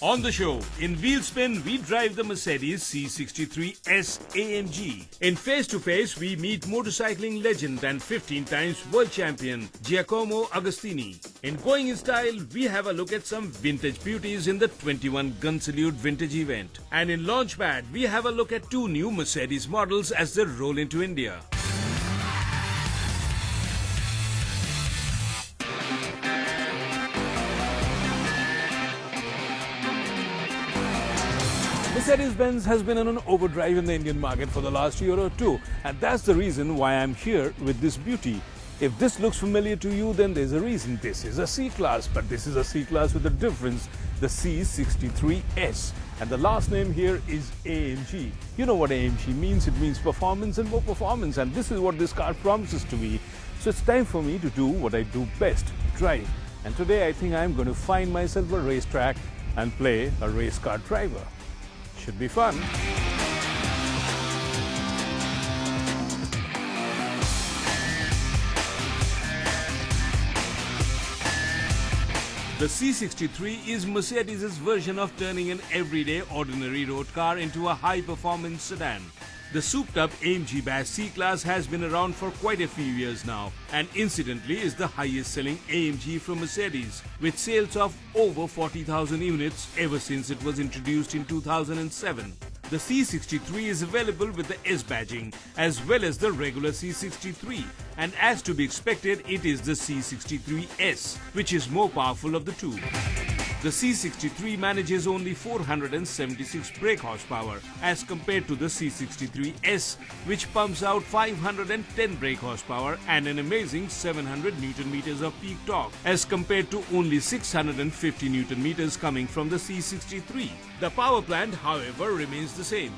On the show, in Wheelspin, we drive the Mercedes C63 S AMG. In Face to Face, we meet motorcycling legend and 15 times world champion Giacomo Agostini. In Going in Style, we have a look at some vintage beauties in the 21 Gun Salute Vintage event. And in Launchpad, we have a look at two new Mercedes models as they roll into India. Mercedes-Benz has been on an overdrive in the Indian market for the last year or two, and that's the reason why I'm here with this beauty. If this looks familiar to you, then there's a reason. This is a C-Class, but this is a C-Class with a difference, the C63 S. And the last name here is AMG. You know what AMG means? It means performance and more performance, and this is what this car promises to be. So it's time for me to do what I do best, drive. And today I think I'm going to find myself a racetrack and play a race car driver. Should be fun. The C63 is Mercedes' version of turning an everyday ordinary road car into a high-performance sedan. The souped-up AMG Bash C-Class has been around for quite a few years now, and incidentally is the highest-selling AMG from Mercedes, with sales of over 40,000 units ever since it was introduced in 2007. The C63 is available with the S badging as well as the regular C63, and as to be expected, it is the C63 S, which is more powerful of the two. The C63 manages only 476 brake horsepower as compared to the C63 S, which pumps out 510 brake horsepower and an amazing 700 Nm of peak torque as compared to only 650 Nm coming from the C63. The power plant, however, remains the same.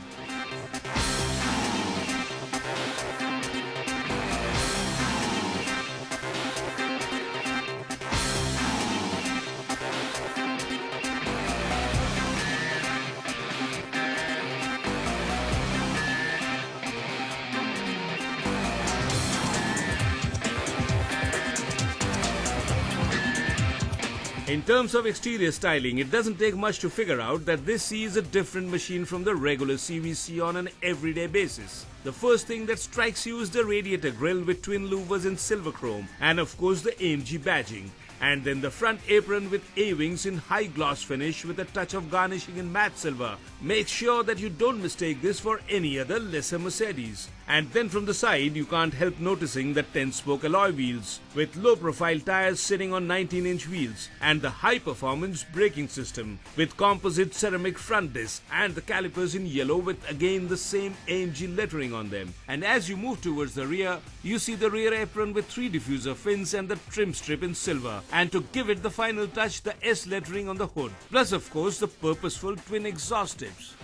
In terms of exterior styling, it doesn't take much to figure out that this C is a different machine from the regular C we see on an everyday basis. The first thing that strikes you is the radiator grille with twin louvers in silver chrome and of course the AMG badging. And then the front apron with A-wings in high gloss finish with a touch of garnishing in matte silver. Make sure that you don't mistake this for any other lesser Mercedes. And then from the side, you can't help noticing the 10-spoke alloy wheels with low-profile tires sitting on 19-inch wheels and the high-performance braking system with composite ceramic front disc and the calipers in yellow with again the same AMG lettering on them. And as you move towards the rear, you see the rear apron with 3 diffuser fins and the trim strip in silver. And to give it the final touch, the S lettering on the hood. Plus, of course, the purposeful twin exhaust tips.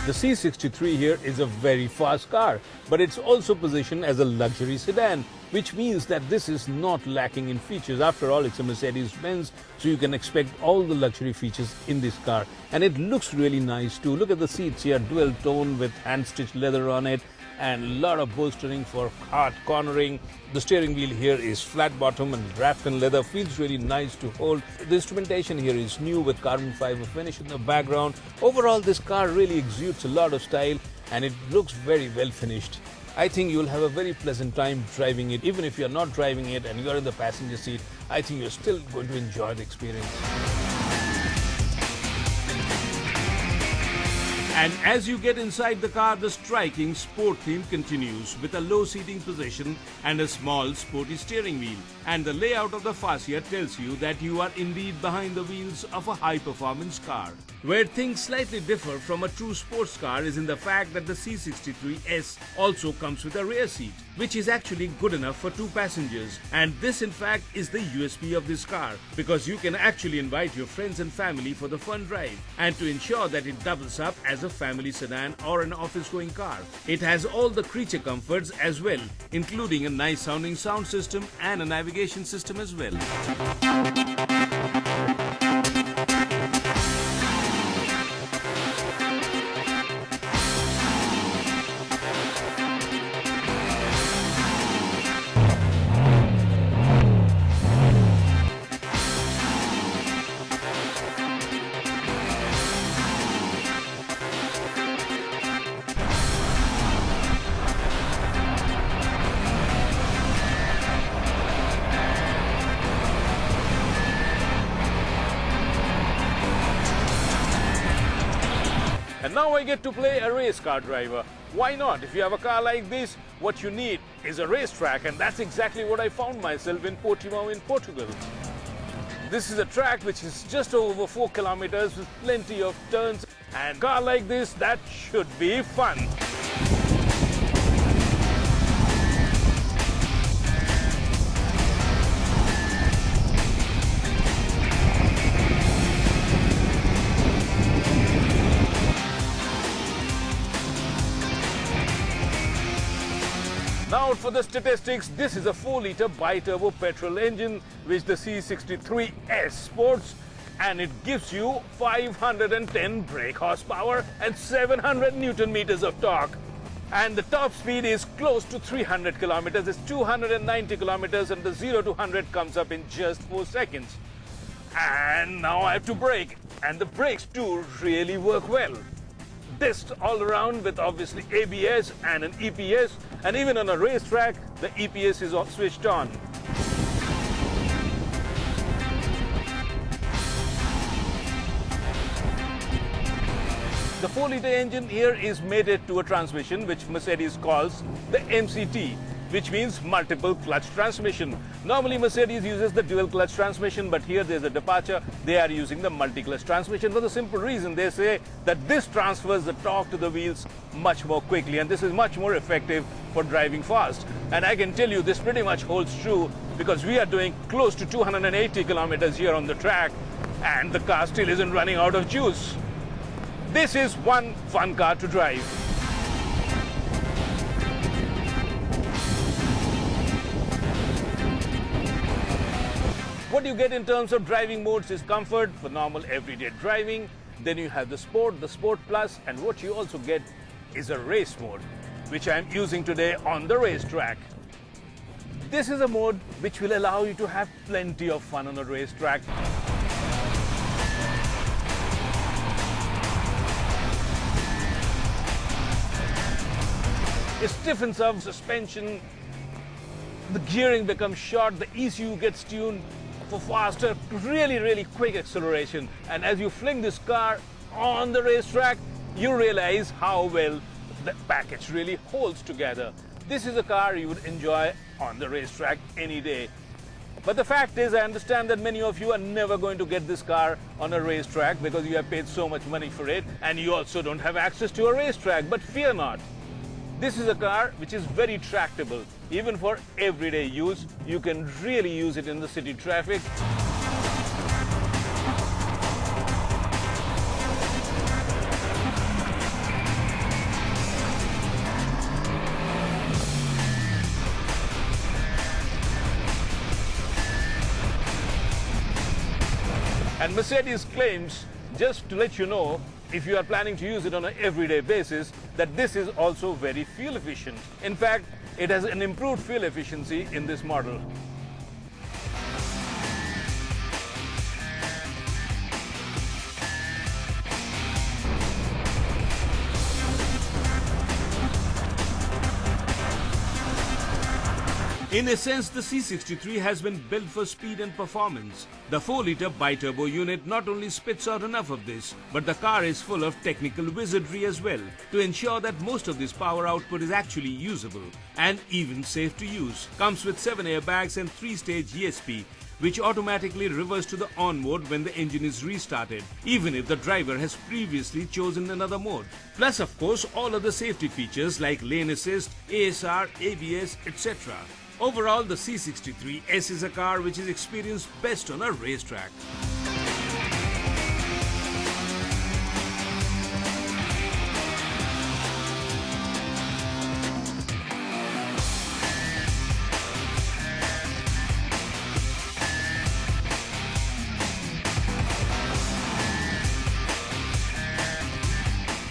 The C63 here is a very fast car, but it's also positioned as a luxury sedan, which means that this is not lacking in features. After all, it's a Mercedes-Benz, so you can expect all the luxury features in this car. And it looks really nice too. Look at the seats here, dual tone with hand-stitched leather on it, and a lot of bolstering for hard cornering. The steering wheel here is flat bottom and wrapped in leather, feels really nice to hold. The instrumentation here is new with carbon fiber finish in the background. Overall, this car really exudes a lot of style and it looks very well finished. I think you'll have a very pleasant time driving it. Even if you're not driving it and you're in the passenger seat, I think you're still going to enjoy the experience. And as you get inside the car, the striking sport theme continues with a low seating position and a small sporty steering wheel. And the layout of the fascia tells you that you are indeed behind the wheels of a high-performance car. Where things slightly differ from a true sports car is in the fact that the C63 S also comes with a rear seat, which is actually good enough for 2 passengers. And this in fact is the USP of this car, because you can actually invite your friends and family for the fun drive, and to ensure that it doubles up as a family sedan or an office-going car. It has all the creature comforts as well, including a nice sounding sound system and a navigation system as well. And now I get to play a race car driver. Why not? If you have a car like this, what you need is a racetrack, and that's exactly what I found myself in Portimao in Portugal. This is a track which is just over 4 kilometers with plenty of turns, and a car like this, that should be fun. Now for the statistics, this is a 4-litre bi-turbo petrol engine which the C63 S sports, and it gives you 510 brake horsepower and 700 Newton meters of torque. And the top speed is close to 300 kilometers, it's 290 kilometers, and the 0 to 100 comes up in just 4 seconds. And now I have to brake, and the brakes too really work well. Discs all around with obviously ABS and an EPS, and even on a racetrack the EPS is switched on. The 4-litre engine here is mated to a transmission which Mercedes calls the MCT, which means multiple clutch transmission. Normally Mercedes uses the dual clutch transmission, but here there's a departure. They are using the multi-clutch transmission for the simple reason they say that this transfers the torque to the wheels much more quickly, and this is much more effective for driving fast. And I can tell you this pretty much holds true because we are doing close to 280 kilometers here on the track, and the car still isn't running out of juice. This is one fun car to drive. What you get in terms of driving modes is comfort for normal everyday driving. Then you have the Sport Plus, and what you also get is a race mode, which I'm using today on the racetrack. This is a mode which will allow you to have plenty of fun on a racetrack. It stiffens up suspension, the gearing becomes short, the ECU gets tuned for faster, really quick acceleration. And as you fling this car on the racetrack, you realize how well the package really holds together. This is a car you would enjoy on the racetrack any day. But the fact is, I understand that many of you are never going to get this car on a racetrack because you have paid so much money for it, and you also don't have access to a racetrack. But fear not. This is a car which is very tractable. Even for everyday use, you can really use it in the city traffic. And Mercedes claims, just to let you know, if you are planning to use it on an everyday basis, that this is also very fuel efficient. In fact, it has an improved fuel efficiency in this model. In a sense, the C63 has been built for speed and performance. The 4-litre bi-turbo unit not only spits out enough of this, but the car is full of technical wizardry as well to ensure that most of this power output is actually usable and even safe to use. Comes with 7 airbags and 3-stage ESP, which automatically reverse to the on mode when the engine is restarted, even if the driver has previously chosen another mode. Plus, of course, all other safety features like lane assist, ASR, ABS, etc. Overall, the C63 S is a car which is experienced best on a racetrack.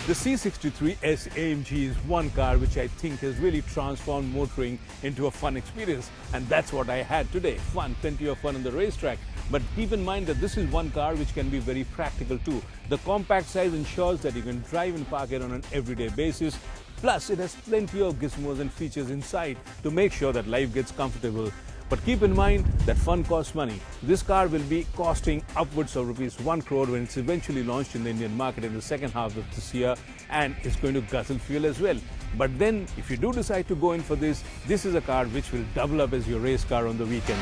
The C63 S AMG is one car which I think has really transformed motoring into a fun experience, and that's what I had today. Fun, plenty of fun on the racetrack. But keep in mind that this is one car which can be very practical too. The compact size ensures that you can drive and park it on an everyday basis. Plus, it has plenty of gizmos and features inside to make sure that life gets comfortable. But keep in mind that fun costs money. This car will be costing upwards of rupees 1 crore when it's eventually launched in the Indian market in the second half of this year, and it's going to guzzle fuel as well. But then, if you do decide to go in for this is a car which will double up as your race car on the weekend.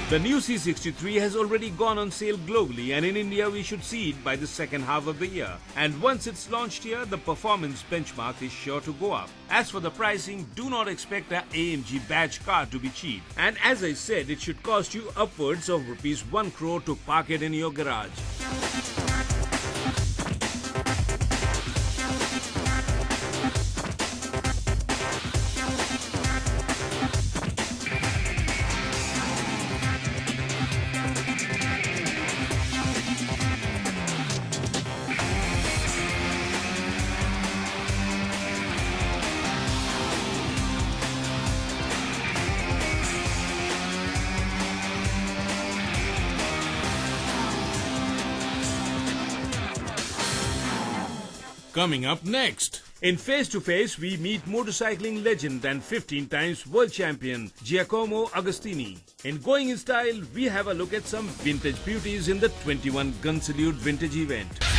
The new C63 has already gone on sale globally, and in India we should see it by the second half of the year. And once it's launched here, the performance benchmark is sure to go up. As for the pricing, do not expect an AMG badge car to be cheap. And as I said, it should cost you upwards of rupees 1 crore to park it in your garage. Coming up next. In Face to Face, we meet motorcycling legend and 15 times world champion Giacomo Agostini. In Going in Style, we have a look at some vintage beauties in the 21 Gun Salute Vintage event.